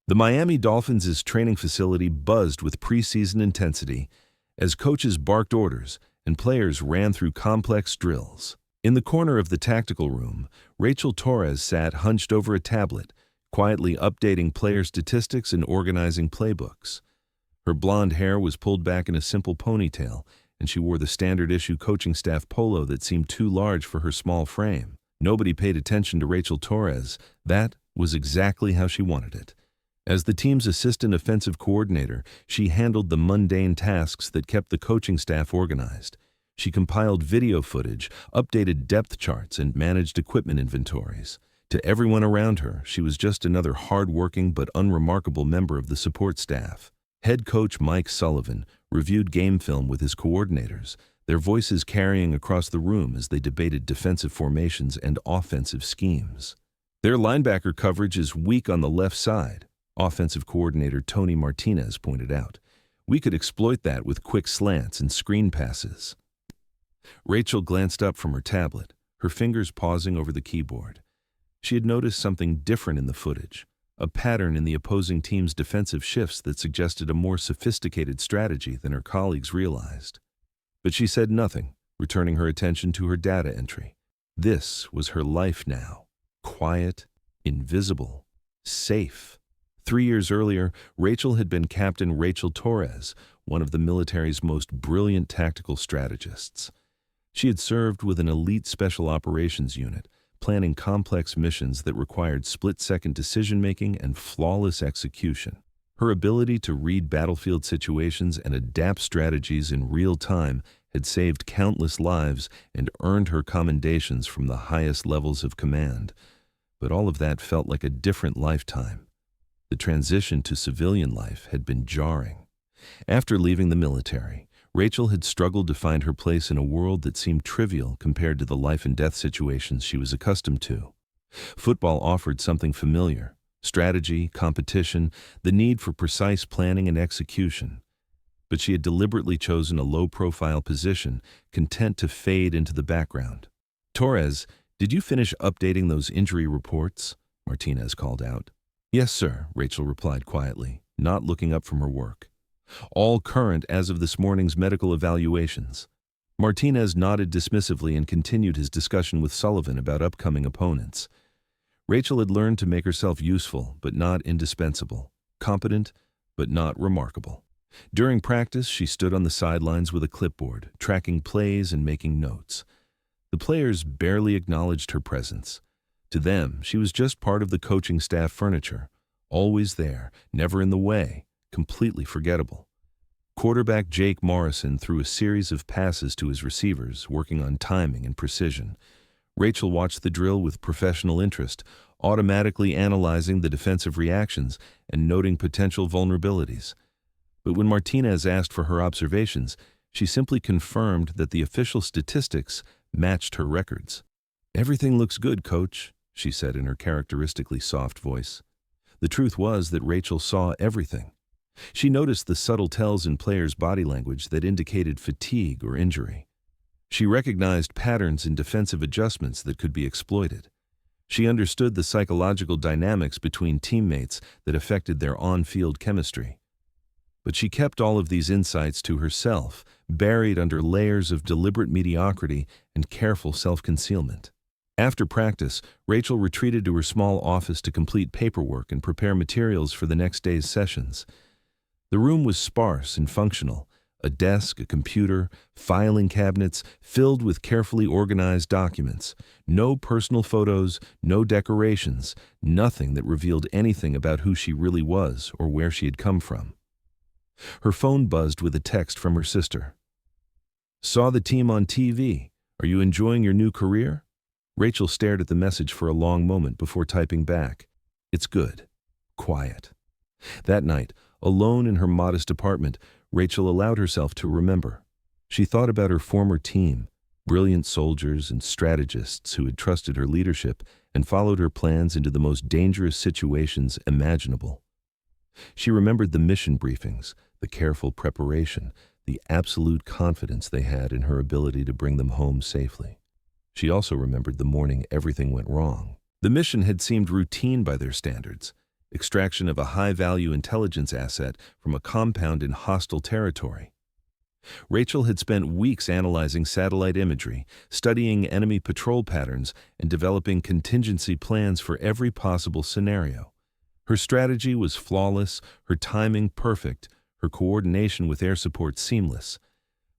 The Miami Dolphins' training facility buzzed with preseason intensity as coaches barked orders and players ran through complex drills. In the corner of the tactical room, Rachel Torres sat hunched over a tablet, quietly updating player statistics and organizing playbooks. Her blonde hair was pulled back in a simple ponytail, and she wore the standard-issue coaching staff polo that seemed too large for her small frame. Nobody paid attention to Rachel Torres. That was exactly how she wanted it. As the team's assistant offensive coordinator, she handled the mundane tasks that kept the coaching staff organized. She compiled video footage, updated depth charts, and managed equipment inventories. To everyone around her, she was just another hard-working but unremarkable member of the support staff. Head coach Mike Sullivan reviewed game film with his coordinators, their voices carrying across the room as they debated defensive formations and offensive schemes. Their linebacker coverage is weak on the left side, offensive coordinator Tony Martinez pointed out. We could exploit that with quick slants and screen passes. Rachel glanced up from her tablet, her fingers pausing over the keyboard. She had noticed something different in the footage, a pattern in the opposing team's defensive shifts that suggested a more sophisticated strategy than her colleagues realized. But she said nothing, returning her attention to her data entry. This was her life now. Quiet, invisible, safe. 3 years earlier, Rachel had been Captain Rachel Torres, one of the military's most brilliant tactical strategists. She had served with an elite special operations unit, planning complex missions that required split-second decision-making and flawless execution. Her ability to read battlefield situations and adapt strategies in real time had saved countless lives and earned her commendations from the highest levels of command. But all of that felt like a different lifetime. The transition to civilian life had been jarring. After leaving the military, Rachel had struggled to find her place in a world that seemed trivial compared to the life-and-death situations she was accustomed to. Football offered something familiar: strategy, competition, the need for precise planning and execution. But she had deliberately chosen a low-profile position, content to fade into the background. "Torres, did you finish updating those injury reports?" Martinez called out. "Yes, sir," Rachel replied quietly, not looking up from her work. "All current as of this morning's medical evaluations." Martinez nodded dismissively and continued his discussion with Sullivan about upcoming opponents. Rachel had learned to make herself useful but not indispensable, competent but not remarkable. During practice, she stood on the sidelines with a clipboard, tracking plays and making notes. The players barely acknowledged her presence. To them, she was just part of the coaching staff furniture, always there, never in the way, completely forgettable. Quarterback Jake Morrison threw a series of passes to his receivers, working on timing and precision. Rachel watched the drill with professional interest, automatically analyzing the defensive reactions and noting potential vulnerabilities. But when Martinez asked for her observations, she simply confirmed that the official statistics matched her records. "Everything looks good, Coach," she said in her characteristically soft voice. The truth was that Rachel saw everything. She noticed the subtle tells in players' body language that indicated fatigue or injury. She recognized patterns in defensive adjustments that could be exploited. She understood the psychological dynamics between teammates that affected their on-field chemistry. But she kept all of these insights to herself, buried under layers of deliberate mediocrity and careful self-concealment. After practice, Rachel retreated to her small office to complete paperwork and prepare materials for the next day's sessions. The room was sparse and functional: a desk, a computer, filing cabinets filled with carefully organized documents. No personal photos, no decorations, nothing that revealed anything about who she really was or where she had come from. Her phone buzzed with a text from her sister. "Saw the team on TV. Are you enjoying your new career?" Rachel stared at the message for a long moment before typing back, "It's good. Quiet." That night, alone in her modest apartment, Rachel allowed herself to remember. She thought about her former team, brilliant soldiers and strategists who had trusted her leadership and followed her plans into the most dangerous situations imaginable. She remembered the mission briefings, the careful preparation, the absolute confidence they had in her ability to bring them home safely. She also remembered the morning everything went wrong. The mission had seemed routine by their standards, extraction of a high-value intelligence asset from a compound in hostile territory. Rachel had spent weeks analyzing satellite imagery, studying enemy patrol patterns, and developing contingency plans for every possible scenario. Her strategy was flawless, her timing perfect, her coordination with air support seamless.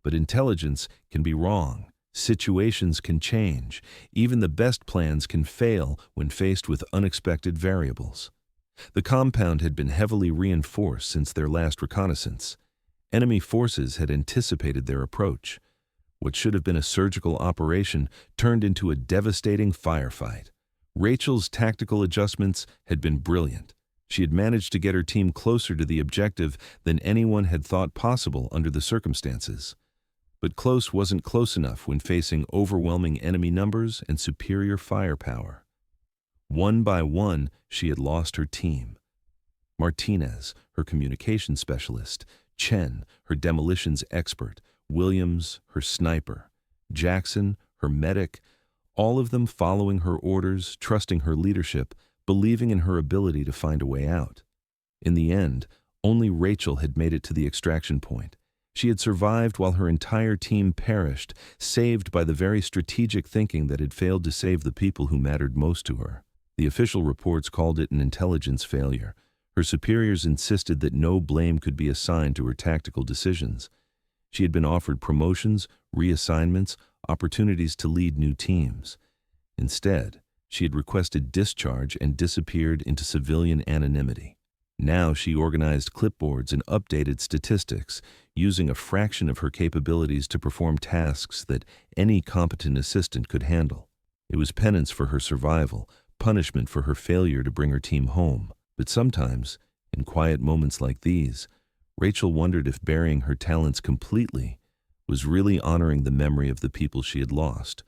But intelligence can be wrong. Situations can change. Even the best plans can fail when faced with unexpected variables. The compound had been heavily reinforced since their last reconnaissance. Enemy forces had anticipated their approach. What should have been a surgical operation turned into a devastating firefight. Rachel's tactical adjustments had been brilliant. She had managed to get her team closer to the objective than anyone had thought possible under the circumstances. But close wasn't close enough when facing overwhelming enemy numbers and superior firepower. One by one, she had lost her team. Martinez, her communication specialist; Chen, her demolitions expert; Williams, her sniper; Jackson, her medic, all of them following her orders, trusting her leadership, believing in her ability to find a way out. In the end, only Rachel had made it to the extraction point. She had survived while her entire team perished, saved by the very strategic thinking that had failed to save the people who mattered most to her. The official reports called it an intelligence failure. Her superiors insisted that no blame could be assigned to her tactical decisions. She had been offered promotions, reassignments, opportunities to lead new teams. Instead, she had requested discharge and disappeared into civilian anonymity. Now she organized clipboards and updated statistics, using a fraction of her capabilities to perform tasks that any competent assistant could handle. It was penance for her survival, punishment for her failure to bring her team home. But sometimes, in quiet moments like these, Rachel wondered if burying her talents completely was really honoring the memory of the people she had lost,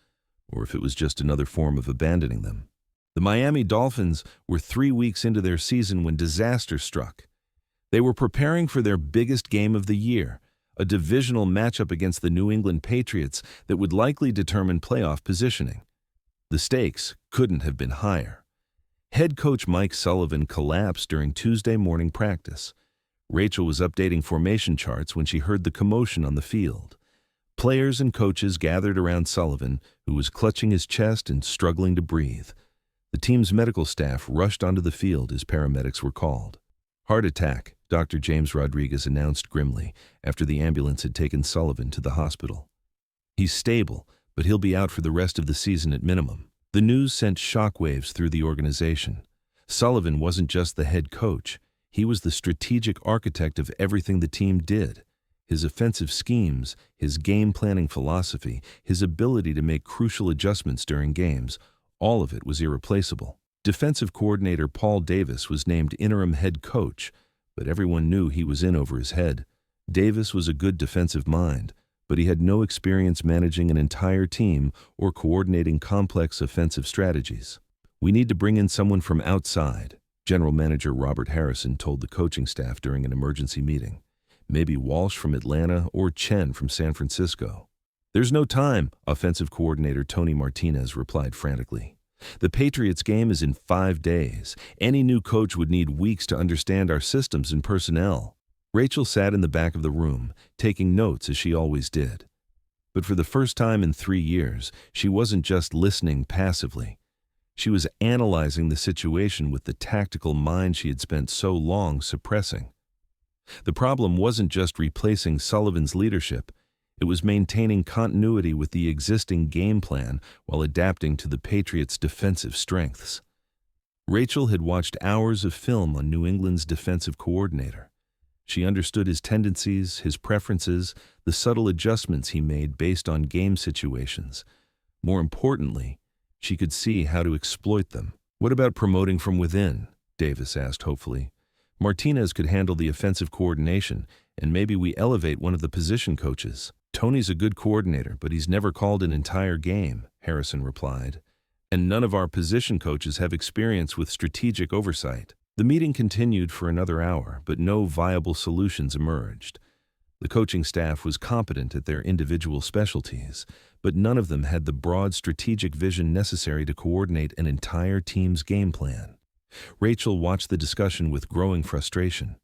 or if it was just another form of abandoning them. The Miami Dolphins were 3 weeks into their season when disaster struck. They were preparing for their biggest game of the year, a divisional matchup against the New England Patriots that would likely determine playoff positioning. The stakes couldn't have been higher. Head coach Mike Sullivan collapsed during Tuesday morning practice. Rachel was updating formation charts when she heard the commotion on the field. Players and coaches gathered around Sullivan, who was clutching his chest and struggling to breathe. The team's medical staff rushed onto the field as paramedics were called. "Heart attack," Dr. James Rodriguez announced grimly after the ambulance had taken Sullivan to the hospital. "He's stable, but he'll be out for the rest of the season at minimum." The news sent shockwaves through the organization. Sullivan wasn't just the head coach. He was the strategic architect of everything the team did. His offensive schemes, his game planning philosophy, his ability to make crucial adjustments during games, all of it was irreplaceable. Defensive coordinator Paul Davis was named interim head coach, but everyone knew he was in over his head. Davis was a good defensive mind, but he had no experience managing an entire team or coordinating complex offensive strategies. "We need to bring in someone from outside," General Manager Robert Harrison told the coaching staff during an emergency meeting. "Maybe Walsh from Atlanta or Chen from San Francisco." "There's no time," offensive coordinator Tony Martinez replied frantically. "The Patriots game is in 5 days. Any new coach would need weeks to understand our systems and personnel." Rachel sat in the back of the room, taking notes as she always did. But for the first time in 3 years, she wasn't just listening passively. She was analyzing the situation with the tactical mind she had spent so long suppressing. The problem wasn't just replacing Sullivan's leadership. It was maintaining continuity with the existing game plan while adapting to the Patriots' defensive strengths. Rachel had watched hours of film on New England's defensive coordinator. She understood his tendencies, his preferences, the subtle adjustments he made based on game situations. More importantly, she could see how to exploit them. "What about promoting from within?" Davis asked hopefully. "Martinez could handle the offensive coordination, and maybe we elevate one of the position coaches." "Tony's a good coordinator, but he's never called an entire game," Harrison replied. "And none of our position coaches have experience with strategic oversight." The meeting continued for another hour, but no viable solutions emerged. The coaching staff was competent at their individual specialties, but none of them had the broad strategic vision necessary to coordinate an entire team's game plan. Rachel watched the discussion with growing frustration.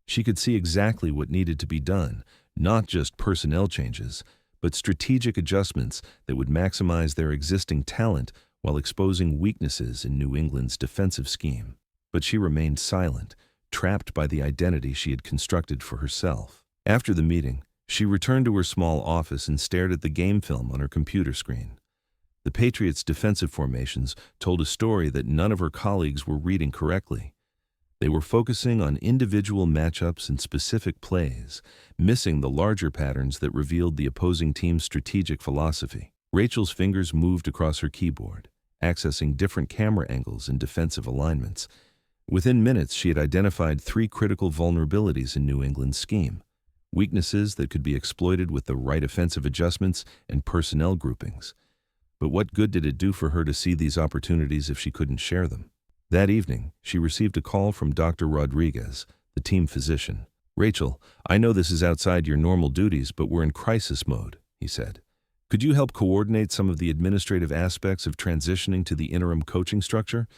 She could see exactly what needed to be done, not just personnel changes, but strategic adjustments that would maximize their existing talent while exposing weaknesses in New England's defensive scheme. But she remained silent, trapped by the identity she had constructed for herself. After the meeting, she returned to her small office and stared at the game film on her computer screen. The Patriots' defensive formations told a story that none of her colleagues were reading correctly. They were focusing on individual matchups and specific plays, missing the larger patterns that revealed the opposing team's strategic philosophy. Rachel's fingers moved across her keyboard, accessing different camera angles and defensive alignments. Within minutes, she had identified 3 critical vulnerabilities in New England's scheme, weaknesses that could be exploited with the right offensive adjustments and personnel groupings. But what good did it do for her to see these opportunities if she couldn't share them? That evening, she received a call from Dr. Rodriguez, the team physician. "Rachel, I know this is outside your normal duties, but we're in crisis mode," he said. "Could you help coordinate some of the administrative aspects of transitioning to the interim coaching structure?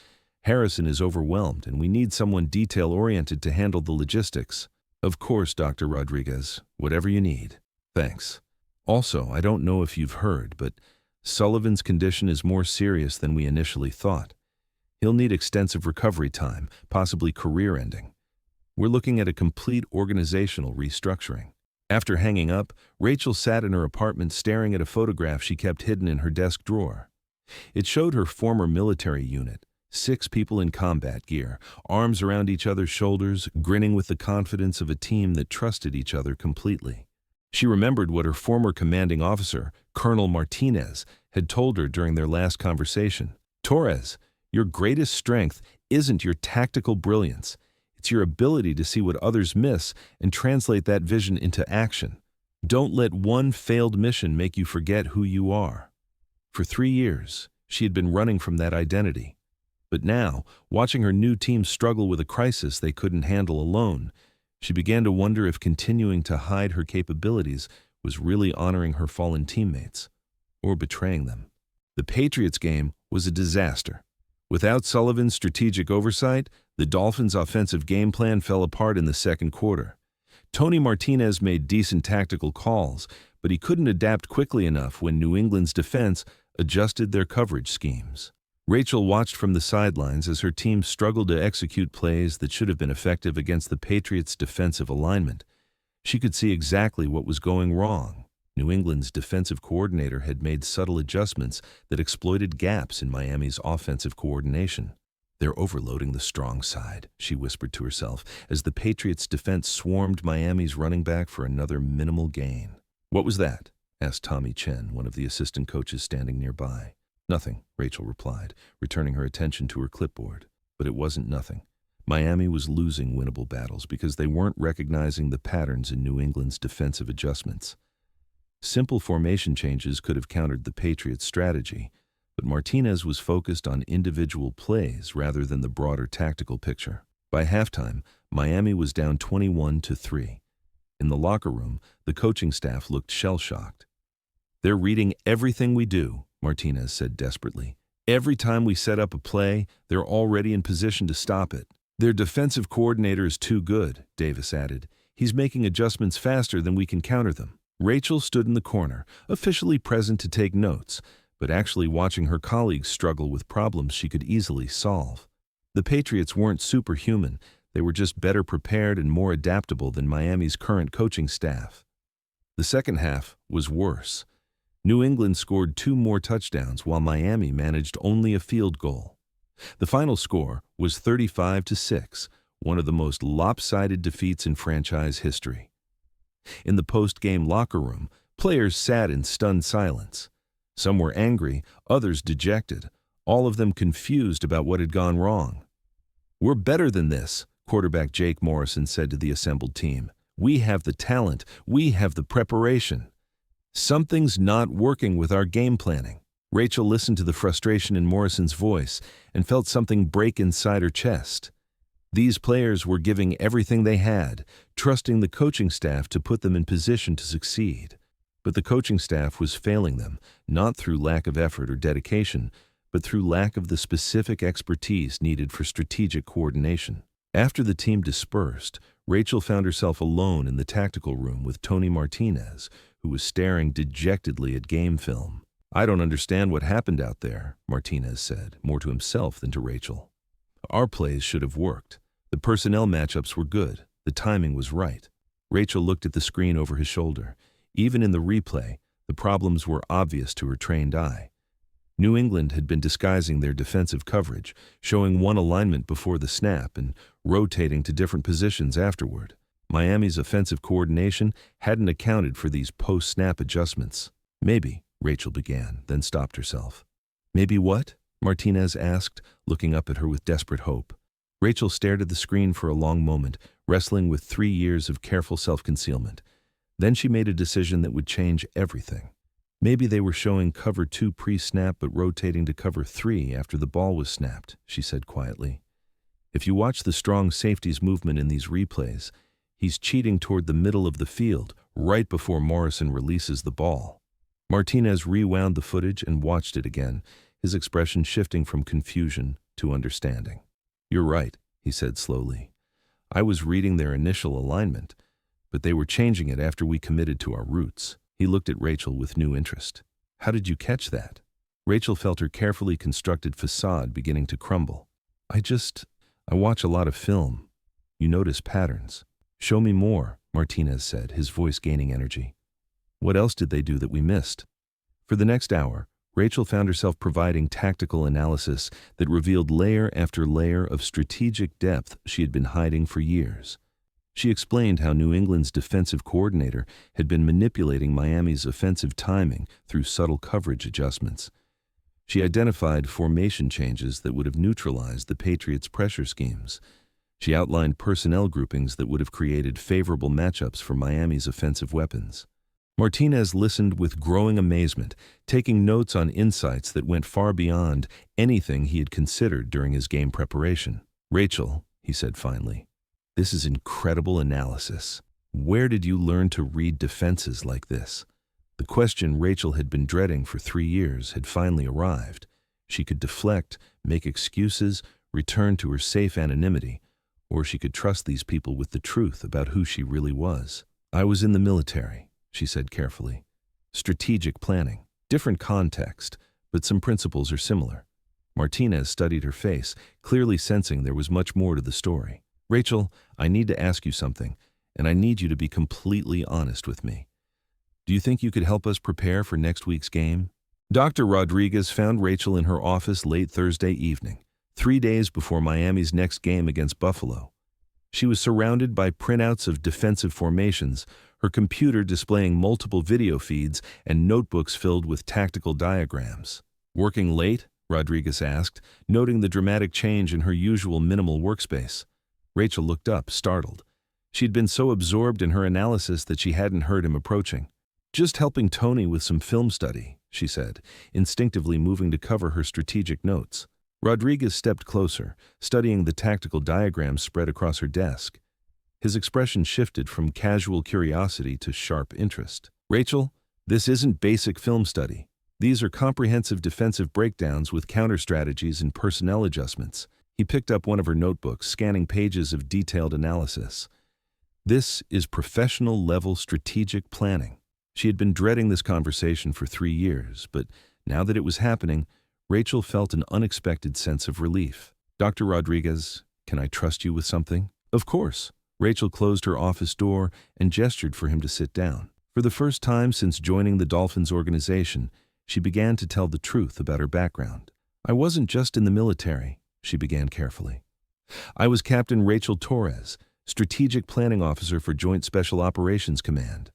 Harrison is overwhelmed, and we need someone detail-oriented to handle the logistics." "Of course, Dr. Rodriguez. Whatever you need. Thanks. Also, I don't know if you've heard, but Sullivan's condition is more serious than we initially thought. He'll need extensive recovery time, possibly career-ending. We're looking at a complete organizational restructuring." After hanging up, Rachel sat in her apartment staring at a photograph she kept hidden in her desk drawer. It showed her former military unit, 6 people in combat gear, arms around each other's shoulders, grinning with the confidence of a team that trusted each other completely. She remembered what her former commanding officer, Colonel Martinez, had told her during their last conversation. "Torres, your greatest strength isn't your tactical brilliance. It's your ability to see what others miss and translate that vision into action. Don't let one failed mission make you forget who you are." For 3 years, she had been running from that identity. But now, watching her new team struggle with a crisis they couldn't handle alone, she began to wonder if continuing to hide her capabilities was really honoring her fallen teammates or betraying them. The Patriots game was a disaster. Without Sullivan's strategic oversight, the Dolphins' offensive game plan fell apart in the second quarter. Tony Martinez made decent tactical calls, but he couldn't adapt quickly enough when New England's defense adjusted their coverage schemes. Rachel watched from the sidelines as her team struggled to execute plays that should have been effective against the Patriots' defensive alignment. She could see exactly what was going wrong. New England's defensive coordinator had made subtle adjustments that exploited gaps in Miami's offensive coordination. "They're overloading the strong side," she whispered to herself, as the Patriots' defense swarmed Miami's running back for another minimal gain. "What was that?" asked Tommy Chen, one of the assistant coaches standing nearby. "Nothing," Rachel replied, returning her attention to her clipboard. But it wasn't nothing. Miami was losing winnable battles because they weren't recognizing the patterns in New England's defensive adjustments. Simple formation changes could have countered the Patriots' strategy, but Martinez was focused on individual plays rather than the broader tactical picture. By halftime, Miami was down 21-3. In the locker room, the coaching staff looked shell-shocked. "They're reading everything we do," Martinez said desperately. "Every time we set up a play, they're already in position to stop it." "Their defensive coordinator is too good," Davis added. "He's making adjustments faster than we can counter them." Rachel stood in the corner, officially present to take notes, but actually watching her colleagues struggle with problems she could easily solve. The Patriots weren't superhuman. They were just better prepared and more adaptable than Miami's current coaching staff. The second half was worse. New England scored 2 more touchdowns while Miami managed only a field goal. The final score was 35-6, one of the most lopsided defeats in franchise history. In the post-game locker room, players sat in stunned silence. Some were angry, others dejected, all of them confused about what had gone wrong. "We're better than this," quarterback Jake Morrison said to the assembled team. "We have the talent. We have the preparation. Something's not working with our game planning." Rachel listened to the frustration in Morrison's voice and felt something break inside her chest. These players were giving everything they had, trusting the coaching staff to put them in position to succeed. But the coaching staff was failing them, not through lack of effort or dedication, but through lack of the specific expertise needed for strategic coordination. After the team dispersed, Rachel found herself alone in the tactical room with Tony Martinez, who was staring dejectedly at game film. "I don't understand what happened out there," Martinez said, more to himself than to Rachel. "Our plays should have worked. The personnel matchups were good. The timing was right." Rachel looked at the screen over his shoulder. Even in the replay, the problems were obvious to her trained eye. New England had been disguising their defensive coverage, showing one alignment before the snap and rotating to different positions afterward. Miami's offensive coordination hadn't accounted for these post-snap adjustments. "Maybe," Rachel began, then stopped herself. "Maybe what?" Martinez asked, looking up at her with desperate hope. Rachel stared at the screen for a long moment, wrestling with 3 years of careful self-concealment. Then she made a decision that would change everything. "Maybe they were showing cover 2 pre-snap but rotating to cover 3 after the ball was snapped," she said quietly. "If you watch the strong safety's movement in these replays, he's cheating toward the middle of the field right before Morrison releases the ball." Martinez rewound the footage and watched it again, his expression shifting from confusion to understanding. "You're right," he said slowly. "I was reading their initial alignment, but they were changing it after we committed to our roots." He looked at Rachel with new interest. "How did you catch that?" Rachel felt her carefully constructed facade beginning to crumble. I watch a lot of film. You notice patterns." "Show me more," Martinez said, his voice gaining energy. "What else did they do that we missed?" For the next hour, Rachel found herself providing tactical analysis that revealed layer after layer of strategic depth she had been hiding for years. She explained how New England's defensive coordinator had been manipulating Miami's offensive timing through subtle coverage adjustments. She identified formation changes that would have neutralized the Patriots' pressure schemes. She outlined personnel groupings that would have created favorable matchups for Miami's offensive weapons. Martinez listened with growing amazement, taking notes on insights that went far beyond anything he had considered during his game preparation. "Rachel," he said finally, "this is incredible analysis. Where did you learn to read defenses like this?" The question Rachel had been dreading for 3 years had finally arrived. She could deflect, make excuses, return to her safe anonymity, or she could trust these people with the truth about who she really was. "I was in the military," she said carefully. "Strategic planning. Different context, but some principles are similar." Martinez studied her face, clearly sensing there was much more to the story. "Rachel, I need to ask you something, and I need you to be completely honest with me. Do you think you could help us prepare for next week's game?" Dr. Rodriguez found Rachel in her office late Thursday evening, 3 days before Miami's next game against Buffalo. She was surrounded by printouts of defensive formations, her computer displaying multiple video feeds and notebooks filled with tactical diagrams. "Working late?" Rodriguez asked, noting the dramatic change in her usual minimal workspace. Rachel looked up, startled. She'd been so absorbed in her analysis that she hadn't heard him approaching. "Just helping Tony with some film study," she said, instinctively moving to cover her strategic notes. Rodriguez stepped closer, studying the tactical diagrams spread across her desk. His expression shifted from casual curiosity to sharp interest. "Rachel, this isn't basic film study. These are comprehensive defensive breakdowns with counter-strategies and personnel adjustments." He picked up one of her notebooks, scanning pages of detailed analysis. "This is professional-level strategic planning." She had been dreading this conversation for 3 years, but now that it was happening, Rachel felt an unexpected sense of relief. "Dr. Rodriguez, can I trust you with something?" "Of course." Rachel closed her office door and gestured for him to sit down. For the first time since joining the Dolphins organization, she began to tell the truth about her background. "I wasn't just in the military," she began carefully. "I was Captain Rachel Torres, Strategic Planning Officer for Joint Special Operations Command.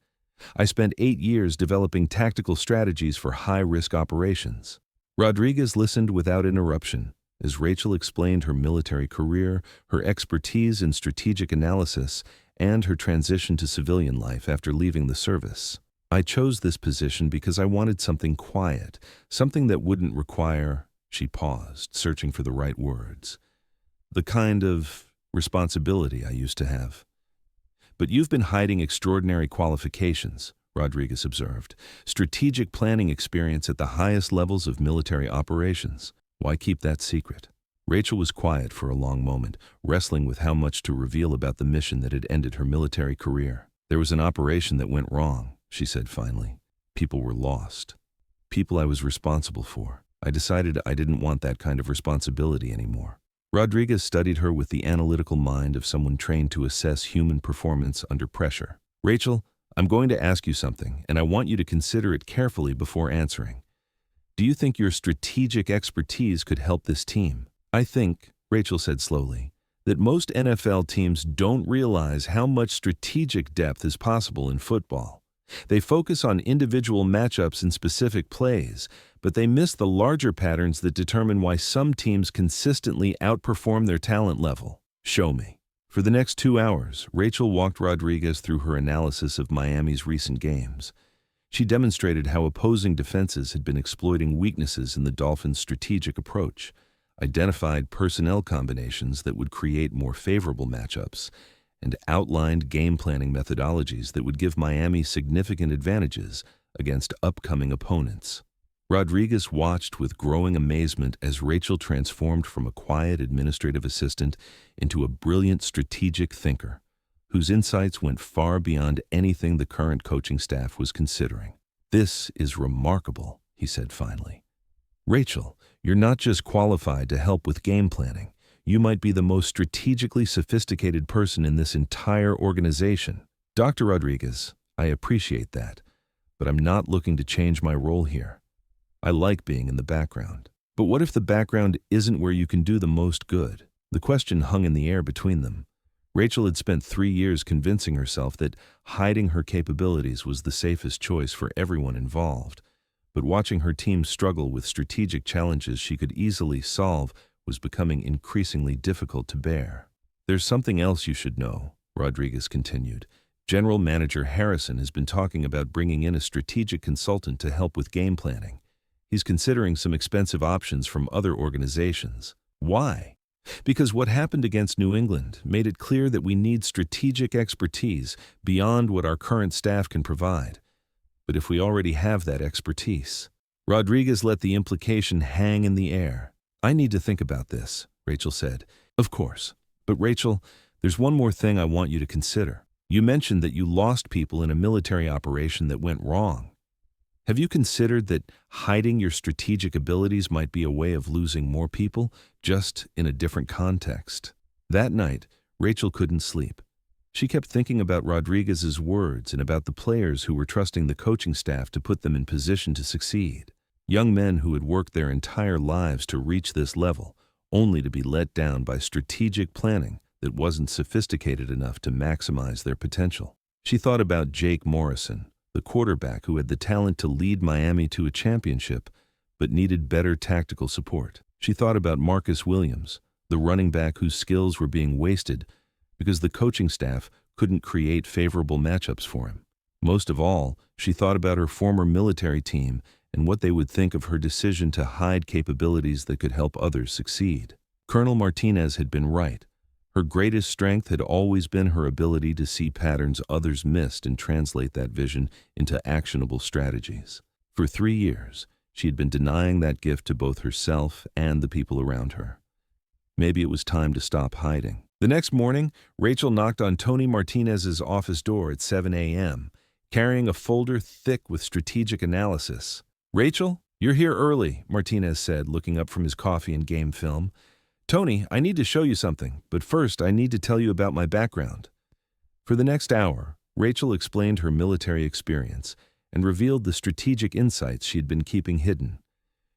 I spent 8 years developing tactical strategies for high-risk operations." Rodriguez listened without interruption as Rachel explained her military career, her expertise in strategic analysis, and her transition to civilian life after leaving the service. "I chose this position because I wanted something quiet, something that wouldn't require," she paused, searching for the right words, "the kind of responsibility I used to have." "But you've been hiding extraordinary qualifications," Rodriguez observed, "strategic planning experience at the highest levels of military operations." Why keep that secret? Rachel was quiet for a long moment, wrestling with how much to reveal about the mission that had ended her military career. There was an operation that went wrong, she said finally. People were lost. People I was responsible for. I decided I didn't want that kind of responsibility anymore. Rodriguez studied her with the analytical mind of someone trained to assess human performance under pressure. Rachel, I'm going to ask you something, and I want you to consider it carefully before answering. Do you think your strategic expertise could help this team? I think, Rachel said slowly, that most NFL teams don't realize how much strategic depth is possible in football. They focus on individual matchups and specific plays, but they miss the larger patterns that determine why some teams consistently outperform their talent level. Show me. For the next 2 hours, Rachel walked Rodriguez through her analysis of Miami's recent games. She demonstrated how opposing defenses had been exploiting weaknesses in the Dolphins' strategic approach, identified personnel combinations that would create more favorable matchups, and outlined game planning methodologies that would give Miami significant advantages against upcoming opponents. Rodriguez watched with growing amazement as Rachel transformed from a quiet administrative assistant into a brilliant strategic thinker, whose insights went far beyond anything the current coaching staff was considering. "This is remarkable," he said finally. "Rachel, you're not just qualified to help with game planning. You might be the most strategically sophisticated person in this entire organization." "Dr. Rodriguez, I appreciate that, but I'm not looking to change my role here. I like being in the background. But what if the background isn't where you can do the most good?" The question hung in the air between them. Rachel had spent 3 years convincing herself that hiding her capabilities was the safest choice for everyone involved. But watching her team struggle with strategic challenges she could easily solve was becoming increasingly difficult to bear. "There's something else you should know," Rodriguez continued. "General Manager Harrison has been talking about bringing in a strategic consultant to help with game planning. He's considering some expensive options from other organizations." "Why?" "Because what happened against New England made it clear that we need strategic expertise beyond what our current staff can provide. But if we already have that expertise..." Rodriguez let the implication hang in the air. "I need to think about this," Rachel said. "Of course. But Rachel, there's one more thing I want you to consider. You mentioned that you lost people in a military operation that went wrong. Have you considered that hiding your strategic abilities might be a way of losing more people, just in a different context?" That night, Rachel couldn't sleep. She kept thinking about Rodriguez's words and about the players who were trusting the coaching staff to put them in position to succeed. Young men who had worked their entire lives to reach this level, only to be let down by strategic planning that wasn't sophisticated enough to maximize their potential. She thought about Jake Morrison, the quarterback who had the talent to lead Miami to a championship, but needed better tactical support. She thought about Marcus Williams, the running back whose skills were being wasted because the coaching staff couldn't create favorable matchups for him. Most of all, she thought about her former military team and what they would think of her decision to hide capabilities that could help others succeed. Colonel Martinez had been right. Her greatest strength had always been her ability to see patterns others missed and translate that vision into actionable strategies. For 3 years, she had been denying that gift to both herself and the people around her. Maybe it was time to stop hiding. The next morning, Rachel knocked on Tony Martinez's office door at 7 a.m., carrying a folder thick with strategic analysis. "Rachel, you're here early," Martinez said, looking up from his coffee and game film. "Tony, I need to show you something, but first I need to tell you about my background." For the next hour, Rachel explained her military experience and revealed the strategic insights she had been keeping hidden.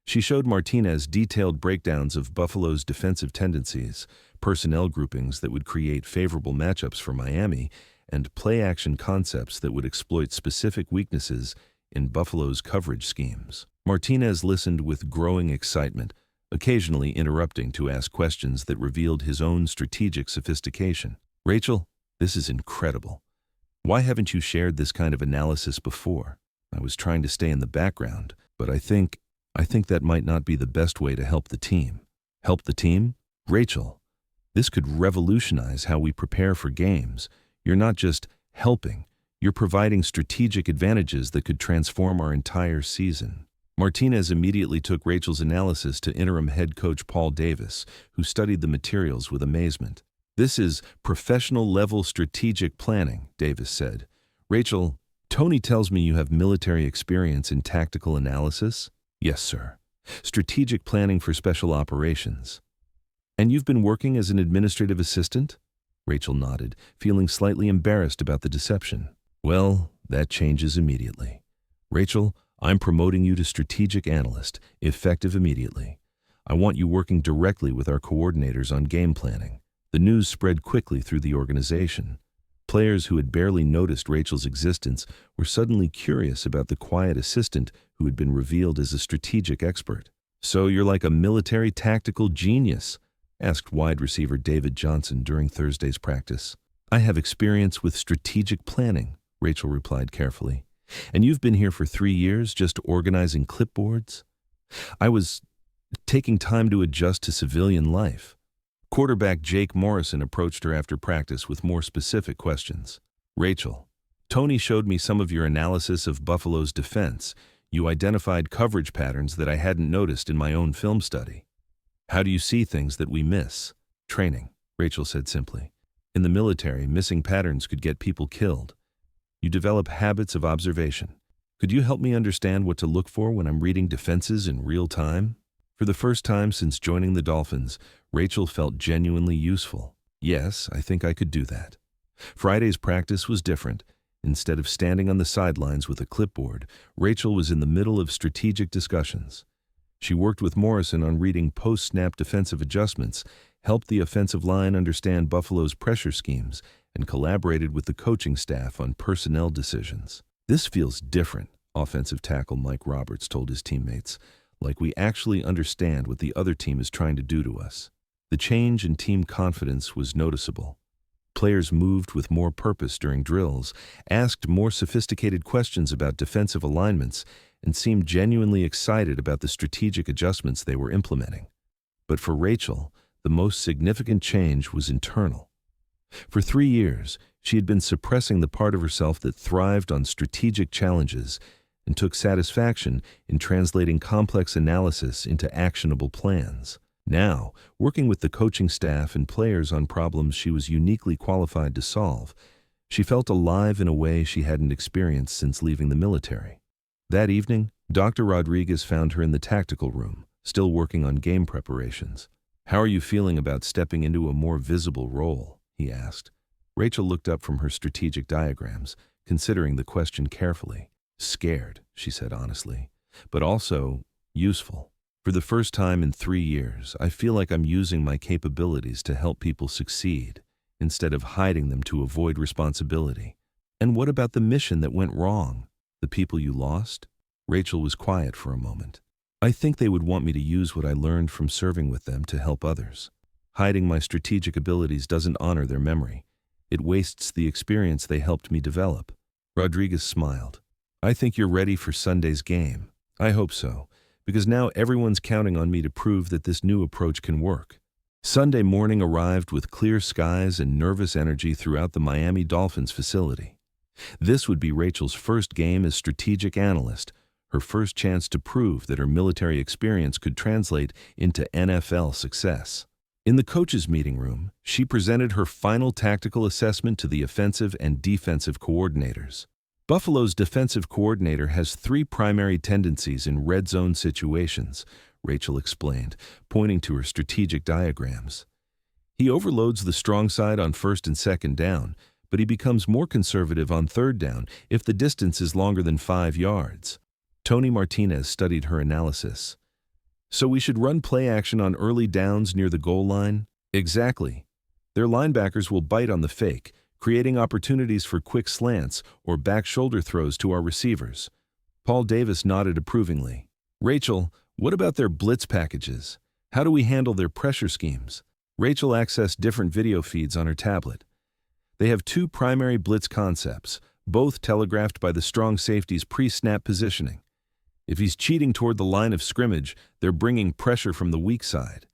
She showed Martinez detailed breakdowns of Buffalo's defensive tendencies, personnel groupings that would create favorable matchups for Miami, and play-action concepts that would exploit specific weaknesses in Buffalo's coverage schemes. Martinez listened with growing excitement, occasionally interrupting to ask questions that revealed his own strategic sophistication. "Rachel, this is incredible. Why haven't you shared this kind of analysis before?" "I was trying to stay in the background, but I think that might not be the best way to help the team." "Help the team?" "Rachel, this could revolutionize how we prepare for games. You're not just helping, you're providing strategic advantages that could transform our entire season." Martinez immediately took Rachel's analysis to interim head coach Paul Davis, who studied the materials with amazement. "This is professional-level strategic planning," Davis said. "Rachel, Tony tells me you have military experience in tactical analysis?" "Yes, sir. Strategic planning for special operations." "And you've been working as an administrative assistant?" Rachel nodded, feeling slightly embarrassed about the deception. "Well, that changes immediately. Rachel, I'm promoting you to strategic analyst, effective immediately. I want you working directly with our coordinators on game planning." The news spread quickly through the organization. Players who had barely noticed Rachel's existence were suddenly curious about the quiet assistant who had been revealed as a strategic expert. "So you're like a military tactical genius?" asked wide receiver David Johnson during Thursday's practice. "I have experience with strategic planning," Rachel replied carefully. "And you've been here for 3 years just organizing clipboards?" "I was taking time to adjust to civilian life." Quarterback Jake Morrison approached her after practice with more specific questions. "Rachel, Tony showed me some of your analysis of Buffalo's defense. You identified coverage patterns that I hadn't noticed in my own film study. How do you see things that we miss?" "Training," Rachel said simply. "In the military, missing patterns could get people killed. You develop habits of observation. Could you help me understand what to look for when I'm reading defenses in real time?" For the first time since joining the Dolphins, Rachel felt genuinely useful. "Yes, I think I could do that." Friday's practice was different. Instead of standing on the sidelines with a clipboard, Rachel was in the middle of strategic discussions. She worked with Morrison on reading post-snap defensive adjustments, helped the offensive line understand Buffalo's pressure schemes, and collaborated with the coaching staff on personnel decisions. "This feels different," offensive tackle Mike Roberts told his teammates, "like we actually understand what the other team is trying to do to us." The change in team confidence was noticeable. Players moved with more purpose during drills, asked more sophisticated questions about defensive alignments, and seemed genuinely excited about the strategic adjustments they were implementing. But for Rachel, the most significant change was internal. For 3 years, she had been suppressing the part of herself that thrived on strategic challenges and took satisfaction in translating complex analysis into actionable plans. Now, working with the coaching staff and players on problems she was uniquely qualified to solve, she felt alive in a way she hadn't experienced since leaving the military. That evening, Dr. Rodriguez found her in the tactical room, still working on game preparations. "How are you feeling about stepping into a more visible role?" he asked. Rachel looked up from her strategic diagrams, considering the question carefully. "Scared," she said honestly, "but also useful. For the first time in 3 years, I feel like I'm using my capabilities to help people succeed, instead of hiding them to avoid responsibility." "And what about the mission that went wrong? The people you lost?" Rachel was quiet for a moment. "I think they would want me to use what I learned from serving with them to help others. Hiding my strategic abilities doesn't honor their memory. It wastes the experience they helped me develop." Rodriguez smiled. "I think you're ready for Sunday's game." "I hope so, because now everyone's counting on me to prove that this new approach can work." Sunday morning arrived with clear skies and nervous energy throughout the Miami Dolphins facility. This would be Rachel's first game as strategic analyst, her first chance to prove that her military experience could translate into NFL success. In the coaches' meeting room, she presented her final tactical assessment to the offensive and defensive coordinators. Buffalo's defensive coordinator has 3 primary tendencies in red zone situations, Rachel explained, pointing to her strategic diagrams. "He overloads the strong side on 1st and 2nd down, but he becomes more conservative on 3rd down if the distance is longer than 5 yards. Tony Martinez studied her analysis. "So we should run play action on early downs near the goal line?" "Exactly. Their linebackers will bite on the fake, creating opportunities for quick slants or back shoulder throws to our receivers." Paul Davis nodded approvingly. "Rachel, what about their blitz packages? How do we handle their pressure schemes?" Rachel accessed different video feeds on her tablet. They have 2 primary blitz concepts, both telegraphed by the strong safety's pre-snap positioning. If he's cheating toward the line of scrimmage, they're bringing pressure from the weak side.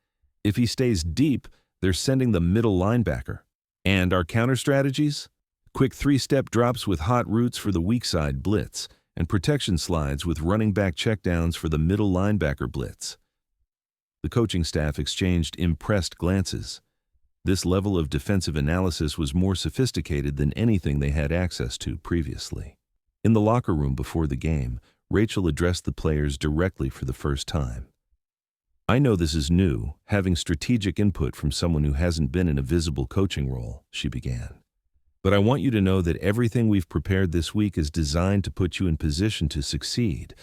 If he stays deep, they're sending the middle linebacker. And our counter strategies? Quick 3-step drops with hot routes for the weak side blitz, and protection slides with running back checkdowns for the middle linebacker blitz. The coaching staff exchanged impressed glances. This level of defensive analysis was more sophisticated than anything they had access to previously. In the locker room before the game, Rachel addressed the players directly for the first time. "I know this is new, having strategic input from someone who hasn't been in a visible coaching role," she began. "But I want you to know that everything we've prepared this week is designed to put you in position to succeed.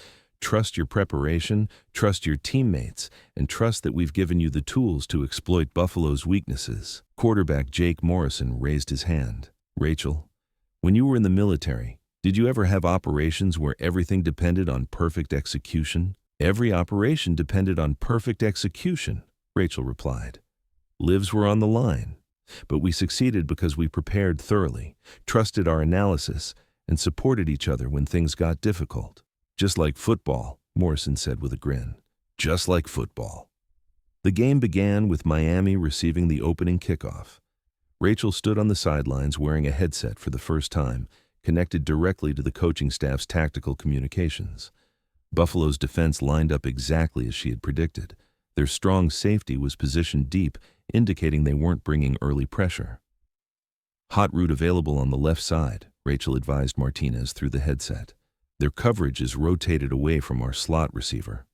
Trust your preparation, trust your teammates, and trust that we've given you the tools to exploit Buffalo's weaknesses." Quarterback Jake Morrison raised his hand. "Rachel, when you were in the military, did you ever have operations where everything depended on perfect execution?" "Every operation depended on perfect execution," Rachel replied. "Lives were on the line. But we succeeded because we prepared thoroughly, trusted our analysis, and supported each other when things got difficult." "Just like football," Morrison said with a grin. "Just like football." The game began with Miami receiving the opening kickoff. Rachel stood on the sidelines wearing a headset for the first time, connected directly to the coaching staff's tactical communications. Buffalo's defense lined up exactly as she had predicted. Their strong safety was positioned deep, indicating they weren't bringing early pressure. "Hot route available on the left side," Rachel advised Martinez through the headset. "Their coverage is rotated away from our slot receiver."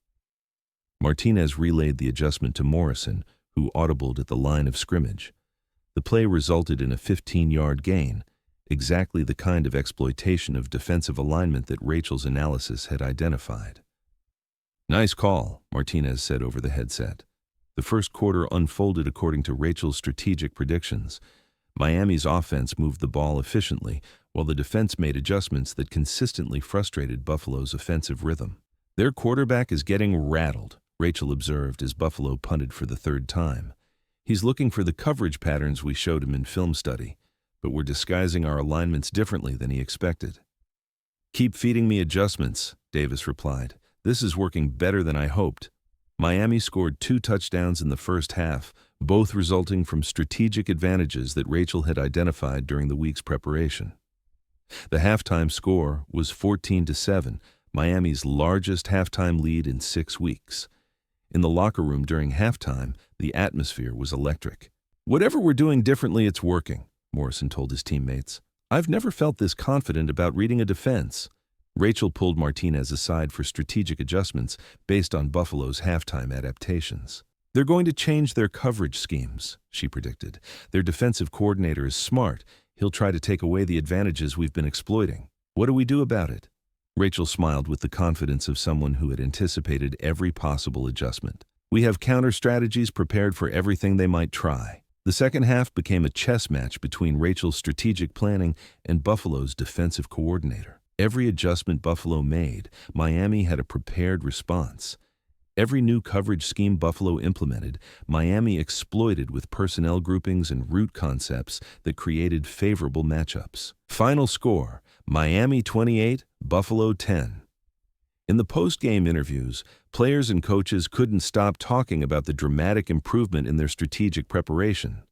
Martinez relayed the adjustment to Morrison, who audibled at the line of scrimmage. The play resulted in a 15-yard gain, exactly the kind of exploitation of defensive alignment that Rachel's analysis had identified. "Nice call," Martinez said over the headset. The first quarter unfolded according to Rachel's strategic predictions. Miami's offense moved the ball efficiently, while the defense made adjustments that consistently frustrated Buffalo's offensive rhythm. "Their quarterback is getting rattled," Rachel observed as Buffalo punted for the third time. "He's looking for the coverage patterns we showed him in film study, but we're disguising our alignments differently than he expected." "Keep feeding me adjustments," Davis replied. "This is working better than I hoped." Miami scored 2 touchdowns in the first half, both resulting from strategic advantages that Rachel had identified during the week's preparation. The halftime score was 14-7, Miami's largest halftime lead in 6 weeks. In the locker room during halftime, the atmosphere was electric. "Whatever we're doing differently, it's working," Morrison told his teammates. "I've never felt this confident about reading a defense." Rachel pulled Martinez aside for strategic adjustments based on Buffalo's halftime adaptations. "They're going to change their coverage schemes," she predicted. "Their defensive coordinator is smart. He'll try to take away the advantages we've been exploiting. What do we do about it?" Rachel smiled with the confidence of someone who had anticipated every possible adjustment. "We have counter strategies prepared for everything they might try." The second half became a chess match between Rachel's strategic planning and Buffalo's defensive coordinator. Every adjustment Buffalo made, Miami had a prepared response. Every new coverage scheme Buffalo implemented, Miami exploited with personnel groupings and route concepts that created favorable matchups. Final score, Miami 28, Buffalo 10. In the post-game interviews, players and coaches couldn't stop talking about the dramatic improvement in their strategic preparation.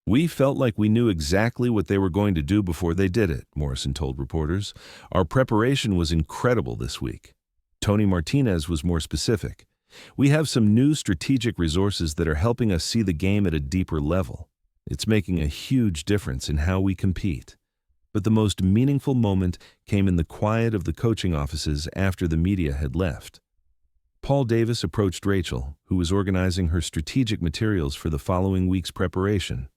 "We felt like we knew exactly what they were going to do before they did it," Morrison told reporters. "Our preparation was incredible this week." Tony Martinez was more specific. "We have some new strategic resources that are helping us see the game at a deeper level. It's making a huge difference in how we compete." But the most meaningful moment came in the quiet of the coaching offices after the media had left. Paul Davis approached Rachel, who was organizing her strategic materials for the following week's preparation.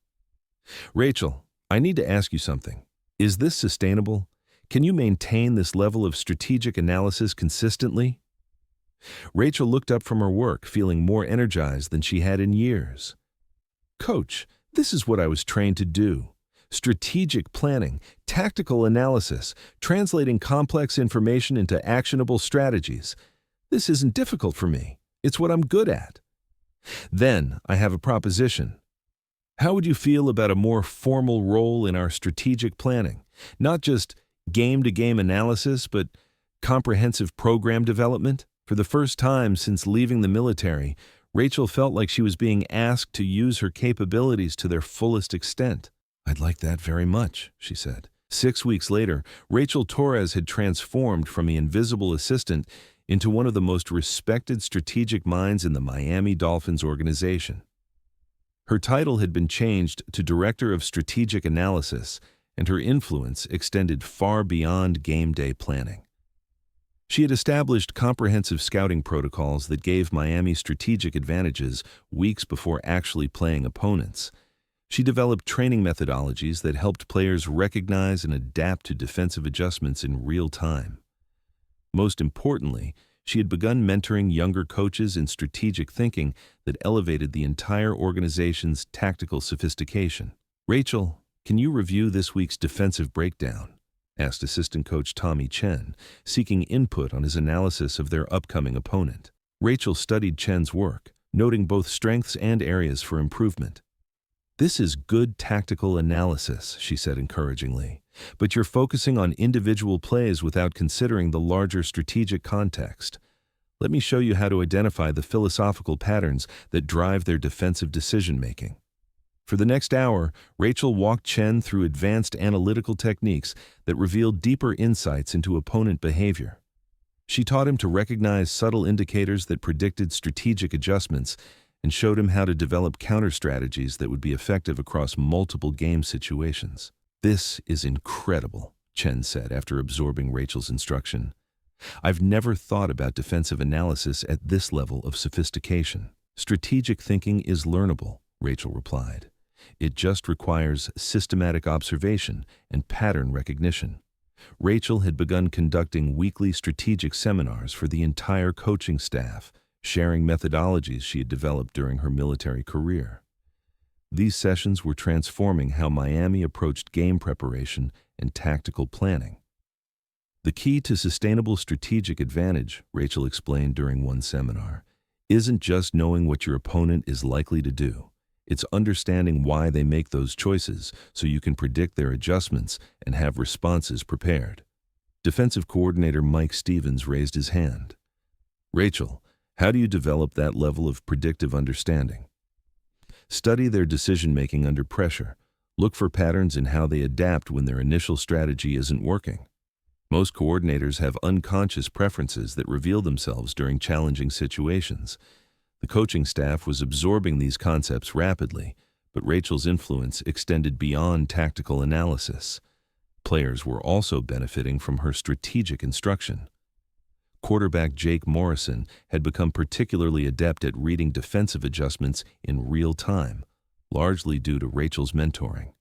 "Rachel, I need to ask you something. Is this sustainable? Can you maintain this level of strategic analysis consistently?" Rachel looked up from her work, feeling more energized than she had in years. "Coach, this is what I was trained to do. Strategic planning, tactical analysis, translating complex information into actionable strategies. This isn't difficult for me. It's what I'm good at." "Then I have a proposition. How would you feel about a more formal role in our strategic planning? Not just game-to-game analysis, but comprehensive program development?" For the first time since leaving the military, Rachel felt like she was being asked to use her capabilities to their fullest extent. "I'd like that very much," she said. 6 weeks later, Rachel Torres had transformed from the invisible assistant into one of the most respected strategic minds in the Miami Dolphins organization. Her title had been changed to Director of Strategic Analysis, and her influence extended far beyond game day planning. She had established comprehensive scouting protocols that gave Miami strategic advantages weeks before actually playing opponents. She developed training methodologies that helped players recognize and adapt to defensive adjustments in real time. Most importantly, she had begun mentoring younger coaches in strategic thinking that elevated the entire organization's tactical sophistication. "Rachel, can you review this week's defensive breakdown?" asked assistant coach Tommy Chen, seeking input on his analysis of their upcoming opponent. Rachel studied Chen's work, noting both strengths and areas for improvement. "This is good tactical analysis," she said encouragingly, "but you're focusing on individual plays without considering the larger strategic context. Let me show you how to identify the philosophical patterns that drive their defensive decision-making." For the next hour, Rachel walked Chen through advanced analytical techniques that revealed deeper insights into opponent behavior. She taught him to recognize subtle indicators that predicted strategic adjustments and showed him how to develop counter-strategies that would be effective across multiple game situations. "This is incredible," Chen said after absorbing Rachel's instruction. "I've never thought about defensive analysis at this level of sophistication." "Strategic thinking is learnable," Rachel replied. "It just requires systematic observation and pattern recognition." Rachel had begun conducting weekly strategic seminars for the entire coaching staff, sharing methodologies she had developed during her military career. These sessions were transforming how Miami approached game preparation and tactical planning. "The key to sustainable strategic advantage," Rachel explained during one seminar, "isn't just knowing what your opponent is likely to do. It's understanding why they make those choices so you can predict their adjustments and have responses prepared." Defensive coordinator Mike Stevens raised his hand. "Rachel, how do you develop that level of predictive understanding?" "Study their decision-making under pressure. Look for patterns in how they adapt when their initial strategy isn't working. Most coordinators have unconscious preferences that reveal themselves during challenging situations." The coaching staff was absorbing these concepts rapidly, but Rachel's influence extended beyond tactical analysis. Players were also benefiting from her strategic instruction. Quarterback Jake Morrison had become particularly adept at reading defensive adjustments in real time, largely due to Rachel's mentoring.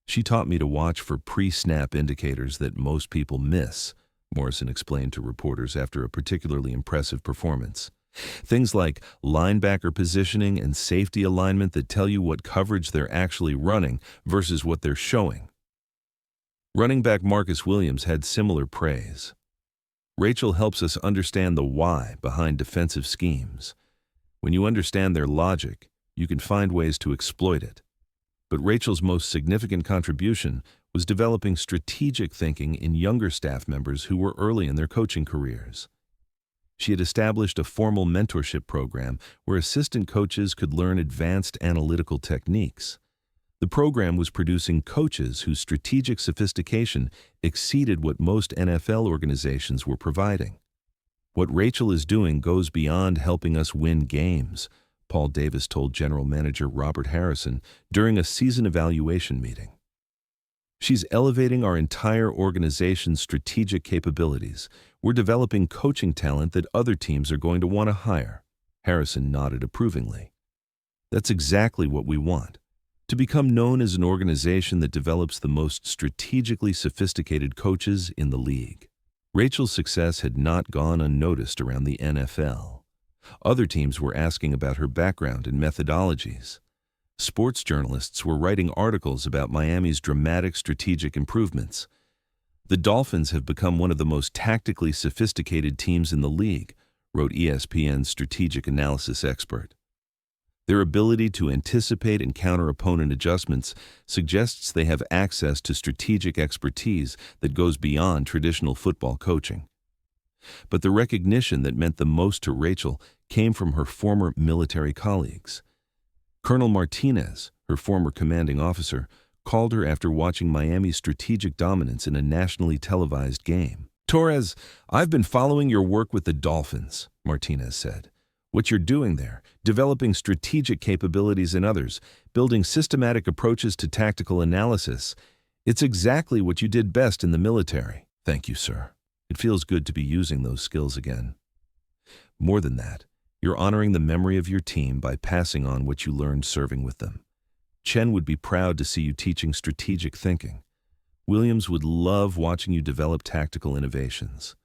"She taught me to watch for pre-snap indicators that most people miss," Morrison explained to reporters after a particularly impressive performance. "Things like linebacker positioning and safety alignment that tell you what coverage they're actually running versus what they're showing." Running back Marcus Williams had similar praise. "Rachel helps us understand the why behind defensive schemes. When you understand their logic, you can find ways to exploit it." But Rachel's most significant contribution was developing strategic thinking in younger staff members who were early in their coaching careers. She had established a formal mentorship program where assistant coaches could learn advanced analytical techniques. The program was producing coaches whose strategic sophistication exceeded what most NFL organizations were providing. "What Rachel is doing goes beyond helping us win games," Paul Davis told General Manager Robert Harrison during a season evaluation meeting. "She's elevating our entire organization's strategic capabilities. We're developing coaching talent that other teams are going to want to hire." Harrison nodded approvingly. "That's exactly what we want. To become known as an organization that develops the most strategically sophisticated coaches in the league." Rachel's success had not gone unnoticed around the NFL. Other teams were asking about her background and methodologies. Sports journalists were writing articles about Miami's dramatic strategic improvements. "The Dolphins have become one of the most tactically sophisticated teams in the league," wrote ESPN's strategic analysis expert. "Their ability to anticipate and counter opponent adjustments suggests they have access to strategic expertise that goes beyond traditional football coaching." But the recognition that meant the most to Rachel came from her former military colleagues. Colonel Martinez, her former commanding officer, called her after watching Miami's strategic dominance in a nationally televised game. "Torres, I've been following your work with the Dolphins," Martinez said. "What you're doing there, developing strategic capabilities in others, building systematic approaches to tactical analysis, it's exactly what you did best in the military." "Thank you, sir. It feels good to be using those skills again." "More than that, you're honoring the memory of your team by passing on what you learned serving with them. Chen would be proud to see you teaching strategic thinking. Williams would love watching you develop tactical innovations."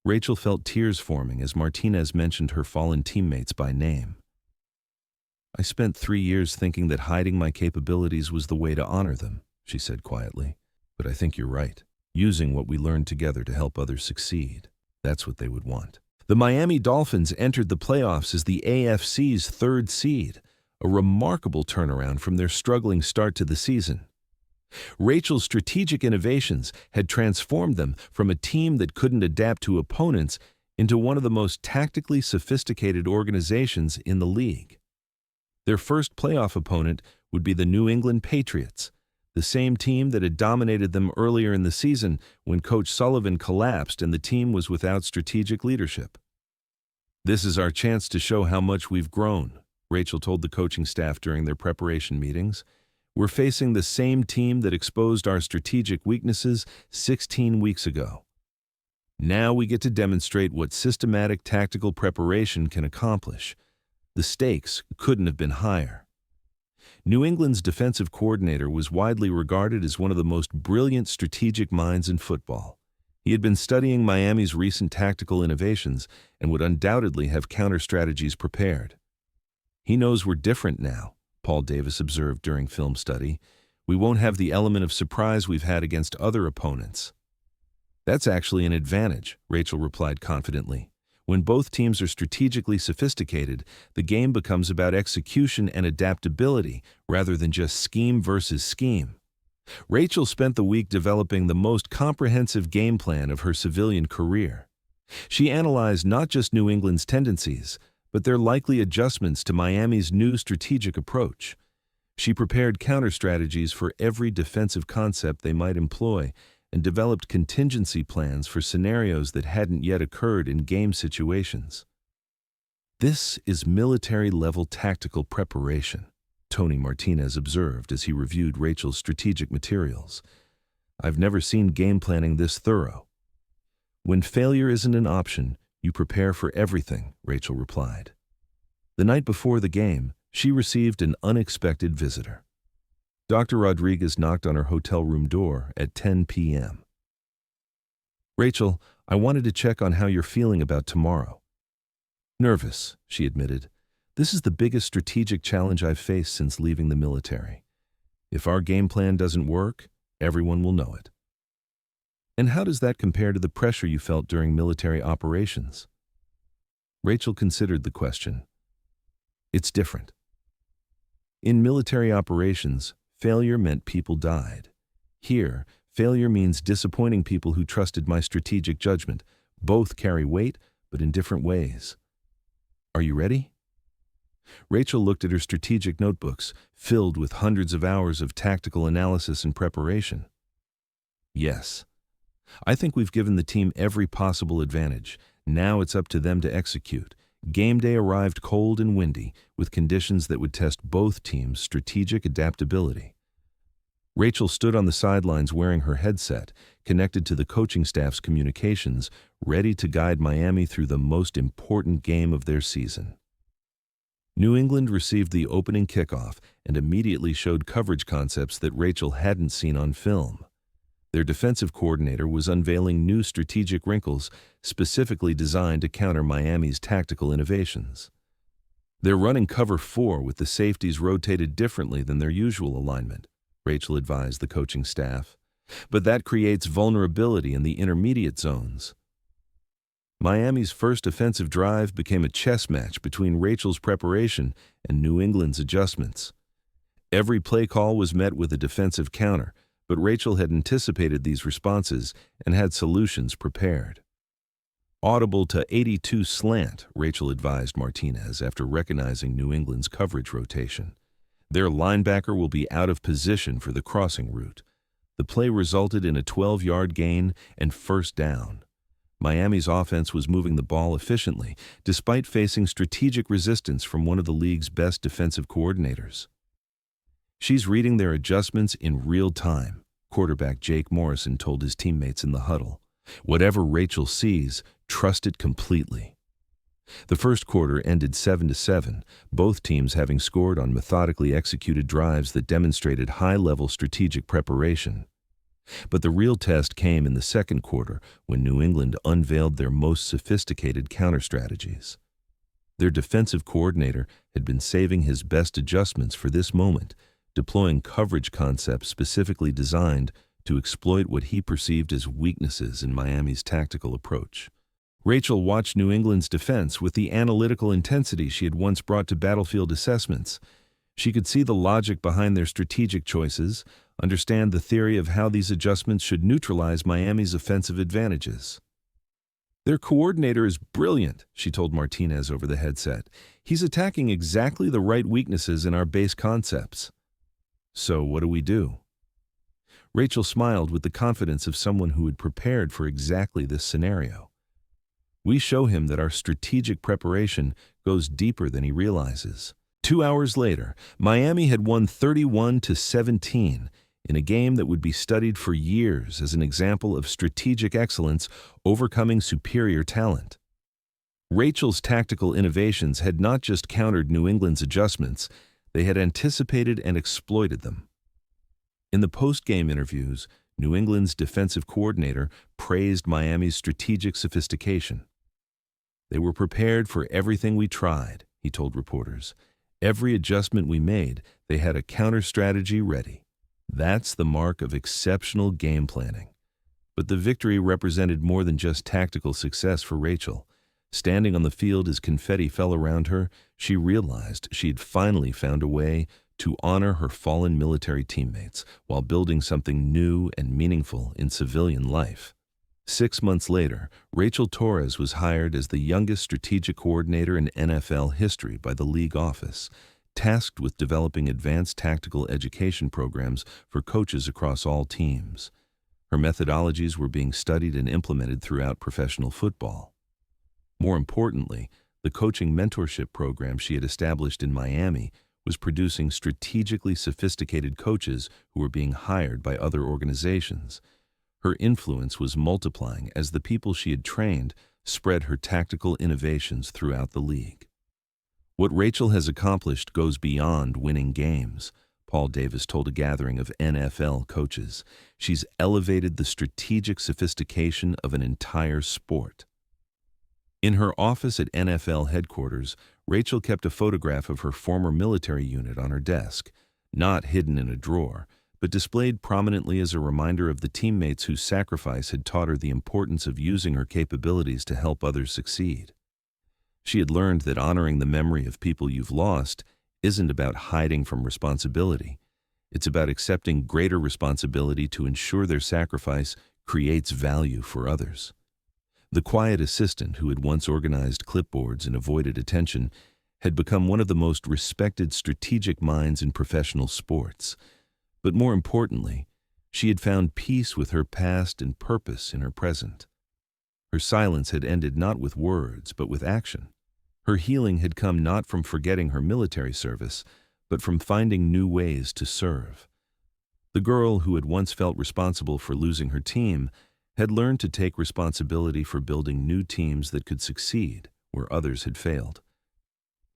Rachel felt tears forming as Martinez mentioned her fallen teammates by name. "I spent 3 years thinking that hiding my capabilities was the way to honor them," she said quietly. "But I think you're right. Using what we learned together to help others succeed. That's what they would want." The Miami Dolphins entered the playoffs as the AFC's third seed, a remarkable turnaround from their struggling start to the season. Rachel's strategic innovations had transformed them from a team that couldn't adapt to opponents into one of the most tactically sophisticated organizations in the league. Their first playoff opponent would be the New England Patriots, the same team that had dominated them earlier in the season when Coach Sullivan collapsed and the team was without strategic leadership. "This is our chance to show how much we've grown," Rachel told the coaching staff during their preparation meetings. "We're facing the same team that exposed our strategic weaknesses 16 weeks ago. Now we get to demonstrate what systematic tactical preparation can accomplish. The stakes couldn't have been higher." New England's defensive coordinator was widely regarded as one of the most brilliant strategic minds in football. He had been studying Miami's recent tactical innovations and would undoubtedly have counter-strategies prepared. "He knows we're different now," Paul Davis observed during film study. "We won't have the element of surprise we've had against other opponents." "That's actually an advantage," Rachel replied confidently. "When both teams are strategically sophisticated, the game becomes about execution and adaptability rather than just scheme versus scheme." Rachel spent the week developing the most comprehensive game plan of her civilian career. She analyzed not just New England's tendencies, but their likely adjustments to Miami's new strategic approach. She prepared counter-strategies for every defensive concept they might employ and developed contingency plans for scenarios that hadn't yet occurred in game situations. "This is military-level tactical preparation," Tony Martinez observed as he reviewed Rachel's strategic materials. "I've never seen game planning this thorough." "When failure isn't an option, you prepare for everything," Rachel replied. The night before the game, she received an unexpected visitor. Dr. Rodriguez knocked on her hotel room door at 10 p.m. "Rachel, I wanted to check on how you're feeling about tomorrow." "Nervous," she admitted. "This is the biggest strategic challenge I've faced since leaving the military. If our game plan doesn't work, everyone will know it." "And how does that compare to the pressure you felt during military operations?" Rachel considered the question. "It's different. In military operations, failure meant people died. Here, failure means disappointing people who trusted my strategic judgment. Both carry weight, but in different ways. Are you ready?" Rachel looked at her strategic notebooks, filled with hundreds of hours of tactical analysis and preparation. "Yes. I think we've given the team every possible advantage. Now it's up to them to execute." Game day arrived cold and windy, with conditions that would test both teams' strategic adaptability. Rachel stood on the sidelines wearing her headset, connected to the coaching staff's communications, ready to guide Miami through the most important game of their season. New England received the opening kickoff and immediately showed coverage concepts that Rachel hadn't seen on film. Their defensive coordinator was unveiling new strategic wrinkles specifically designed to counter Miami's tactical innovations. "They're running cover 4 with the safeties rotated differently than their usual alignment," Rachel advised the coaching staff. "But that creates vulnerability in the intermediate zones." Miami's first offensive drive became a chess match between Rachel's preparation and New England's adjustments. Every play call was met with a defensive counter, but Rachel had anticipated these responses and had solutions prepared. "Audible to 82 slant," Rachel advised Martinez after recognizing New England's coverage rotation. Their linebacker will be out of position for the crossing route. The play resulted in a 12-yard gain and first down. Miami's offense was moving the ball efficiently, despite facing strategic resistance from one of the league's best defensive coordinators. She's reading their adjustments in real time, quarterback Jake Morrison told his teammates in the huddle. Whatever Rachel sees, trust it completely. The first quarter ended 7-7, both teams having scored on methodically executed drives that demonstrated high-level strategic preparation. But the real test came in the second quarter when New England unveiled their most sophisticated counter-strategies. Their defensive coordinator had been saving his best adjustments for this moment, deploying coverage concepts specifically designed to exploit what he perceived as weaknesses in Miami's tactical approach. Rachel watched New England's defense with the analytical intensity she had once brought to battlefield assessments. She could see the logic behind their strategic choices, understand the theory of how these adjustments should neutralize Miami's offensive advantages. "Their coordinator is brilliant," she told Martinez over the headset. "He's attacking exactly the right weaknesses in our base concepts." "So what do we do?" Rachel smiled with the confidence of someone who had prepared for exactly this scenario. "We show him that our strategic preparation goes deeper than he realizes." 2 hours later, Miami had won 31-17 in a game that would be studied for years as an example of strategic excellence overcoming superior talent. Rachel's tactical innovations had not just countered New England's adjustments, they had anticipated and exploited them. In the post-game interviews, New England's defensive coordinator praised Miami's strategic sophistication. "They were prepared for everything we tried," he told reporters. "Every adjustment we made, they had a counter-strategy ready. That's the mark of exceptional game planning." But the victory represented more than just tactical success for Rachel. Standing on the field as confetti fell around her, she realized she had finally found a way to honor her fallen military teammates while building something new and meaningful in civilian life. 6 months later, Rachel Torres was hired as the youngest strategic coordinator in NFL history by the league office, tasked with developing advanced tactical education programs for coaches across all teams. Her methodologies were being studied and implemented throughout professional football. More importantly, the coaching mentorship program she had established in Miami was producing strategically sophisticated coaches who were being hired by other organizations. Her influence was multiplying as the people she had trained spread her tactical innovations throughout the league. "What Rachel has accomplished goes beyond winning games," Paul Davis told a gathering of NFL coaches. "She's elevated the strategic sophistication of an entire sport." In her office at NFL headquarters, Rachel kept a photograph of her former military unit on her desk, not hidden in a drawer, but displayed prominently as a reminder of the teammates whose sacrifice had taught her the importance of using her capabilities to help others succeed. She had learned that honoring the memory of people you've lost isn't about hiding from responsibility. It's about accepting greater responsibility to ensure their sacrifice creates value for others. The quiet assistant who had once organized clipboards and avoided attention had become one of the most respected strategic minds in professional sports. But more importantly, she had found peace with her past and purpose in her present. Her silence had ended not with words, but with action. Her healing had come not from forgetting her military service, but from finding new ways to serve. The girl who had once felt responsible for losing her team had learned to take responsibility for building new teams that could succeed where others had failed.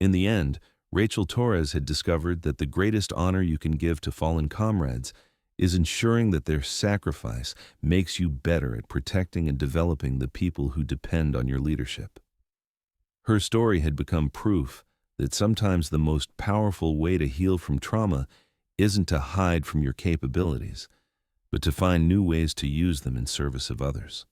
In the end, Rachel Torres had discovered that the greatest honor you can give to fallen comrades is ensuring that their sacrifice makes you better at protecting and developing the people who depend on your leadership. Her story had become proof that sometimes the most powerful way to heal from trauma isn't to hide from your capabilities, but to find new ways to use them in service of others.